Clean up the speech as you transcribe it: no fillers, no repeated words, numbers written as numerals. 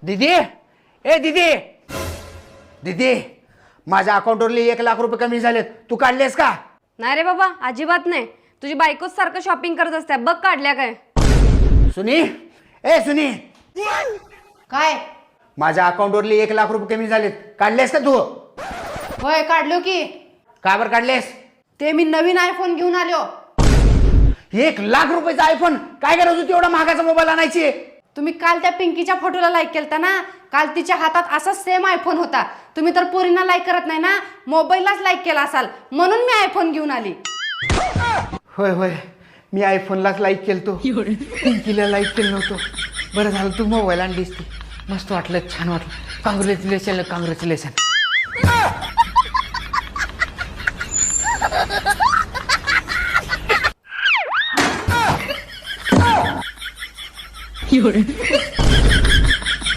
दीदी ए दीदी दीदी माझ्या अकाउंटवरली 1 लाख रुपये कमी झालेत, तू काढलेस का? नाही रे बाबा, अजिबात नाही. तुझी बायकोच सारखं शॉपिंग करत असते, बघ काढल्या काय. सुनी ए सुनी, काय? माझ्या अकाउंटवरली 1 लाख रुपये कमी झालेत, काढलेस का तू? होय काढलो की. का बरं काढलेस? ते मी नवीन आयफोन घेऊन आलो. 1 लाख रुपयाचा आयफोन, काय गरज होती एवढा महागाचा मोबाईल आणायची? तुम्ही काल त्या पिंकीच्या फोटोला लाईक केलता ना, काल तिच्या हातात असा सेम आयफोन होता. तुम्ही तर पोरींना लाईक करत नाही ना, मोबाईललाच लाईक केला असाल, म्हणून मी आयफोन घेऊन आली. होय होय, मी आयफोनलाच लाईक केलतो, पिंकीला लाईक केलं नव्हतं. बरं झालं तू मोबाईल आणलीस ती, मस्त वाटलं, छान वाटलं. कॉंग्रॅच्युलेशन कॉंग्रॅच्युलेशन.有人。